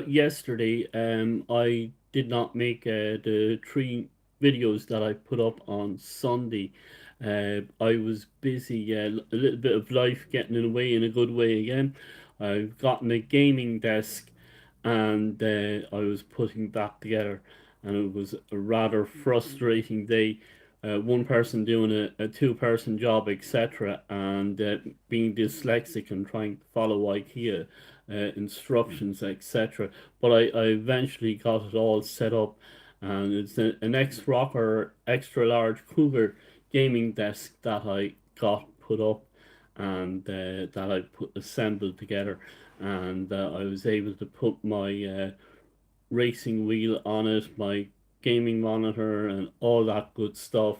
Yesterday, I did not make the three videos that I put up on Sunday. I was busy, a little bit of life getting in the way in a good way again. I've gotten a gaming desk and I was putting that together, and it was a rather frustrating day. One person doing a two-person job, etc., and being dyslexic and trying to follow IKEA instructions, etc. But I eventually got it all set up, and it's an X Rocker extra large Cougar gaming desk that I got put up and that I put assembled together, and I was able to put my racing wheel on it, my gaming monitor, and all that good stuff,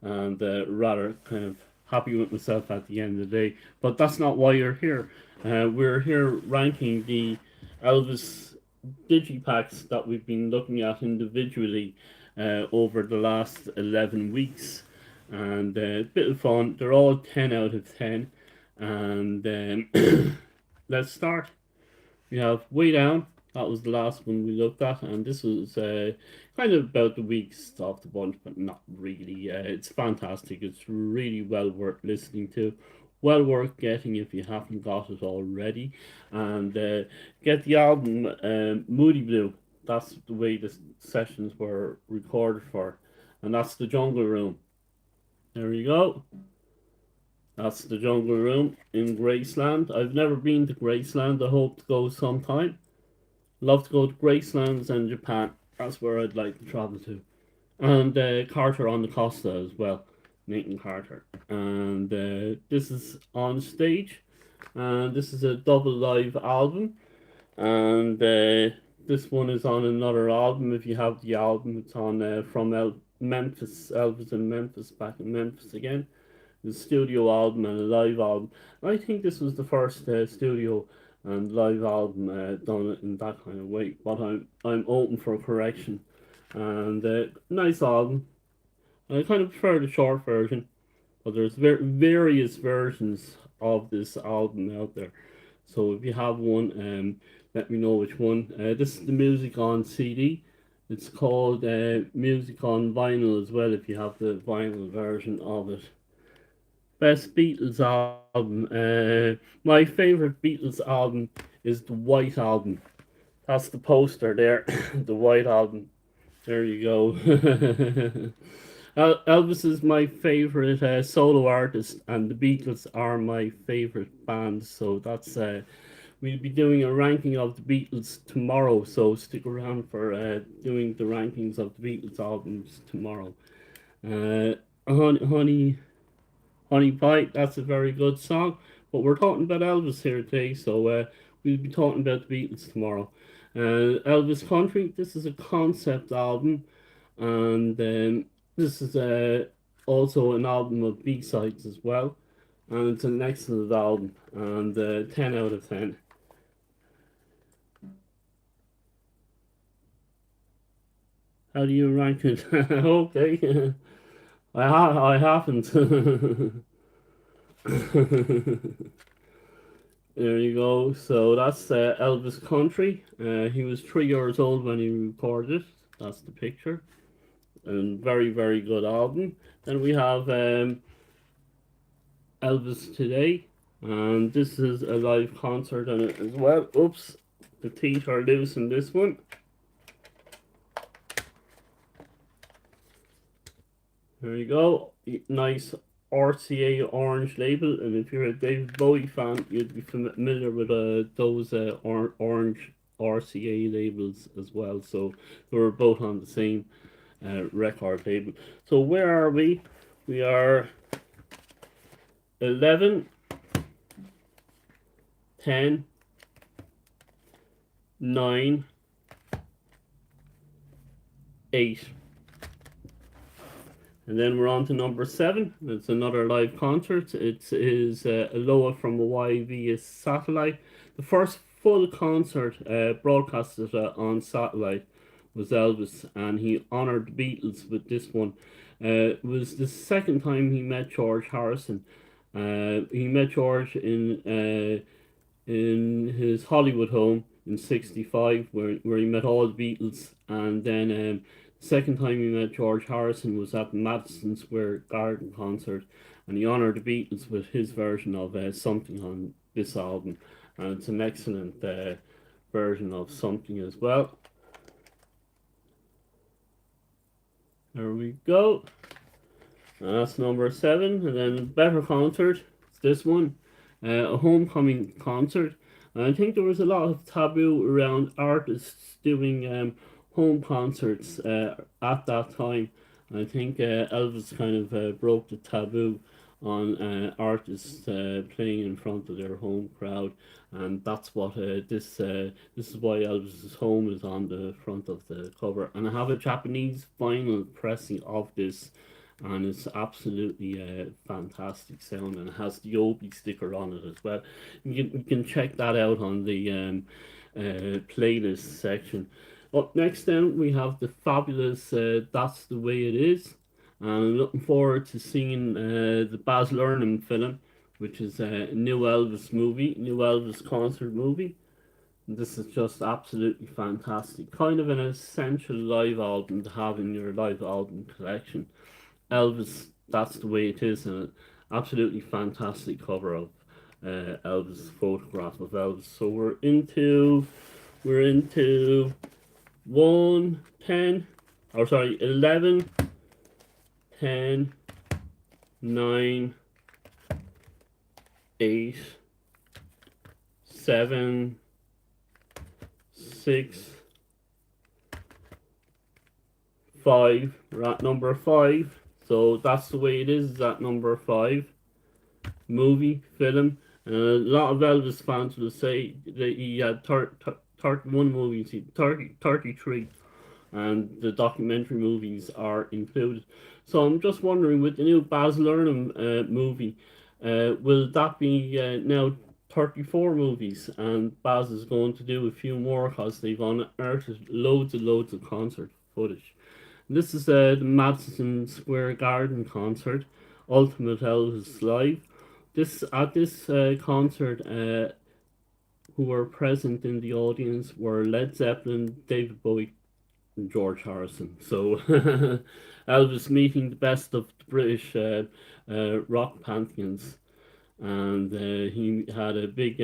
and rather kind of happy with myself at the end of the day. But that's not why you're here. We're here ranking the Elvis Digi packs that we've been looking at individually over the last 11 weeks. And a bit of fun. They're all 10 out of 10. And let's start. We have Way Down. That was the last one we looked at, and this was kind of about the weakest of the bunch, but not really. It's fantastic. It's really well worth listening to, well worth getting if you haven't got it already, and get the album Moody Blue. That's the way the sessions were recorded for, and that's the Jungle Room. There you go. That's the Jungle Room in Graceland. I've never been to Graceland. I hope to go sometime. Love to go to Gracelands and Japan. That's where I'd like to travel to. And Carter on the Costa as well. Nathan Carter. And this is on stage. And this is a double live album. And this one is on another album. If you have the album, it's on from Memphis, Elvis in Memphis, back in Memphis again. The studio album and a live album. I think this was the first studio and live album done in that kind of way, but I'm open for correction. And nice album. I kind of prefer the short version, but there's various versions of this album out there. So if you have one, let me know which one. This is the music on CD. It's called music on vinyl as well. If you have the vinyl version of it. Best Beatles album. My favorite Beatles album is the White Album. That's the poster there. The White Album. There you go. Elvis is my favorite solo artist, and the Beatles are my favorite band. So that's we'll be doing a ranking of the Beatles tomorrow. So stick around for doing the rankings of the Beatles albums tomorrow. Uh, honey, Honey Pie, that's a very good song. But we're talking about Elvis here today, so we'll be talking about the Beatles tomorrow. Elvis Country, this is a concept album, and this is also an album of B sides as well. And it's an excellent album, and 10 out of 10. How do you rank it? Okay, I haven't. There you go. So that's Elvis Country. He was 3 years old when he recorded it. That's the picture. And very, very good album. Then we have Elvis Today. And this is a live concert on it as well. Oops, the teeth are loose in this one. There you go. Nice RCA orange label, and if you're a David Bowie fan, you'd be familiar with those orange RCA labels as well. So they were both on the same record label. So where are we? We are 11, 10, 9, 8. And then we're on to number 7. It's another live concert. It is Aloha from Hawaii via satellite. The first full concert broadcasted on satellite was Elvis, and he honoured the Beatles with this one. It was the second time he met George Harrison. He met George in his Hollywood home in '65, where he met all the Beatles, and then second time he met George Harrison was at the Madison Square Garden concert, and he honoured the Beatles with his version of Something on this album, and it's an excellent version of Something as well. There we go. And that's number 7. And then better concert, it's this one, a homecoming concert. And I think there was a lot of taboo around artists doing home concerts at that time. I think Elvis kind of broke the taboo on artists playing in front of their home crowd, and that's what this is why Elvis's home is on the front of the cover. And I have a Japanese vinyl pressing of this, and it's absolutely fantastic sound, and it has the Obi sticker on it as well. You can check that out on the playlist section. Up next, then we have the fabulous "That's the Way It Is," and I'm looking forward to seeing the Baz Luhrmann film, which is a new Elvis movie, new Elvis concert movie. And this is just absolutely fantastic, kind of an essential live album to have in your live album collection. Elvis, that's the way it is, and an absolutely fantastic cover of Elvis, photograph of Elvis. So we're into 1, 10, or sorry, 11, 10, 9, 8, 7, 6, 5. We're at number 5. So that's the way it is at number 5. Movie, film. And a lot of Elvis fans will say that he had 31 movies, 33, and the documentary movies are included. So I'm just wondering, with the new Baz Luhrmann movie, will that be now 34 movies? And Baz is going to do a few more because they've unearthed loads and loads of concert footage. This is the Madison Square Garden concert, Ultimate Elvis Live. This concert, who were present in the audience were Led Zeppelin, David Bowie, and George Harrison. So Elvis meeting the best of the British rock pantheons, and he had a big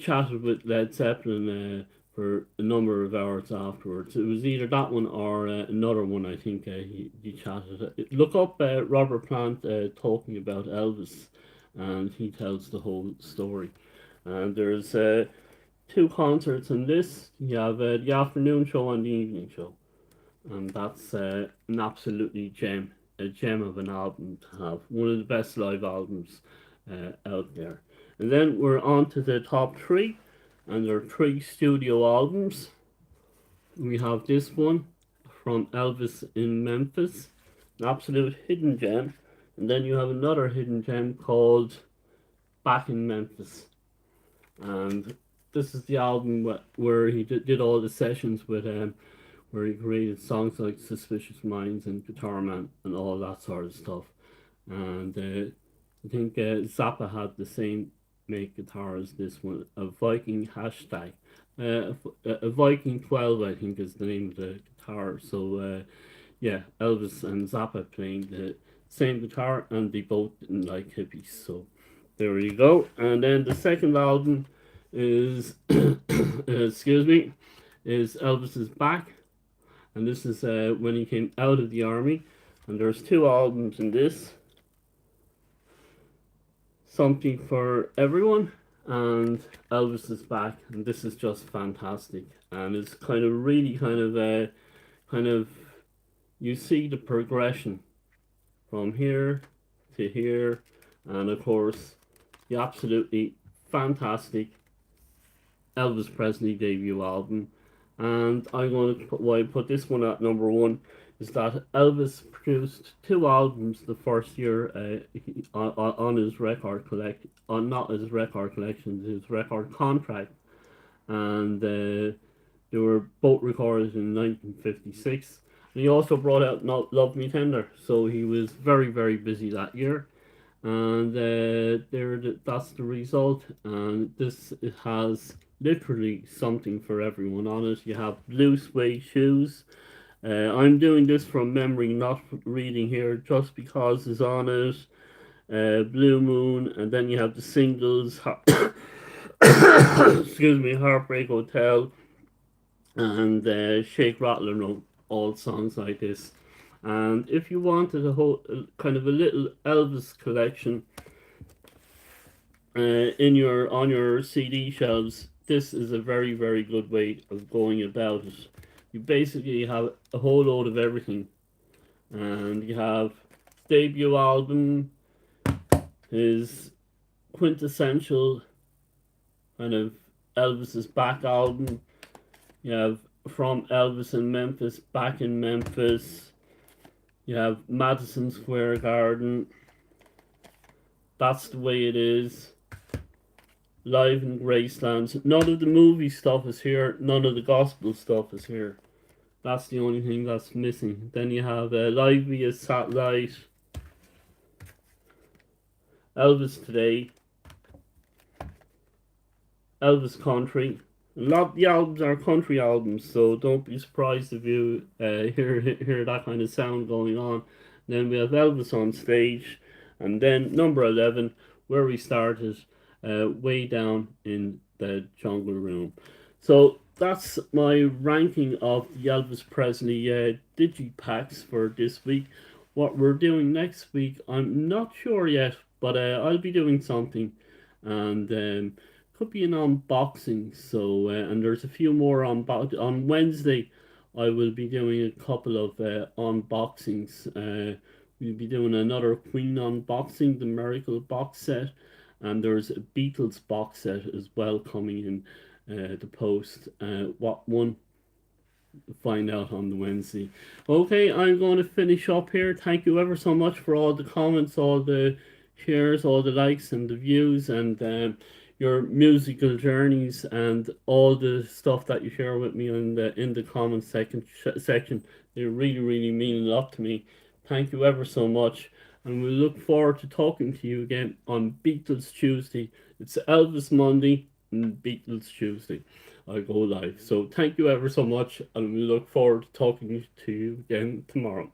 chatted with Led Zeppelin for a number of hours afterwards. It was either that one or another one. I think he chatted. Look up Robert Plant talking about Elvis, and he tells the whole story. And there's 2 concerts in this. You have the afternoon show and the evening show, and that's an absolutely a gem of an album to have. One of the best live albums out there. And then we're on to the top 3, and there are 3 studio albums. We have this one from Elvis in Memphis, an absolute hidden gem. And then you have another hidden gem called Back in Memphis. And this is the album where he did all the sessions with where he created songs like Suspicious Minds and Guitar Man and all that sort of stuff. And I think Zappa had the same make guitar as this one, a Viking hashtag. A Viking 12, I think, is the name of the guitar. So, yeah, Elvis and Zappa playing the same guitar, and they both didn't like hippies. So, there you go. And then the second album is, excuse me, is Elvis is Back. And this is when he came out of the army. And there's 2 albums in this. Something for Everyone and Elvis is Back, and this is just fantastic, and it's kind of really kind of you see the progression from here to here, and of course the absolutely fantastic Elvis Presley debut album. And I'm going to why I put this one at number 1 is that Elvis produced 2 albums the first year on his record collect on not his record collection, his record contract, and they were both recorded in 1956. And he also brought out Not Love Me Tender, so he was very busy that year, and that's the result. And this has literally something for everyone on it. You have blue suede shoes. I'm doing this from memory, not reading here, just because it's on it. Blue Moon, and then you have the singles. Excuse me, Heartbreak Hotel, and Shake, Rattle and Roll, all songs like this. And if you wanted a whole kind of a little Elvis collection in your on your CD shelves, this is a very good way of going about it. You basically have a whole load of everything, and you have debut album, his quintessential kind of Elvis's back album. You have From Elvis in Memphis, Back in Memphis. You have Madison Square Garden, That's the Way It Is, Live in Graceland. None of the movie stuff is here, none of the gospel stuff is here. That's the only thing that's missing. Then you have Live via Satellite, Elvis Today, Elvis Country. A lot of the albums are country albums, so don't be surprised if you hear that kind of sound going on. Then we have Elvis on stage, and then number 11, where we started, way down in the jungle room. So that's my ranking of the Elvis Presley Digi packs for this week. What we're doing next week, I'm not sure yet, but I'll be doing something, and could be an unboxing. So and there's a few more on Wednesday. I will be doing a couple of unboxings. We'll be doing another Queen unboxing, the Miracle box set, and there's a Beatles box set as well coming in the post. What one? Find out on the Wednesday. Okay, I'm going to finish up here. Thank you ever so much for all the comments, all the shares, all the likes and the views, and your musical journeys, and all the stuff that you share with me in the comment section. They really mean a lot to me. Thank you ever so much, and we look forward to talking to you again on Beatles Tuesday. It's Elvis Monday and Beatles Tuesday. I go live. So thank you ever so much, and we look forward to talking to you again tomorrow.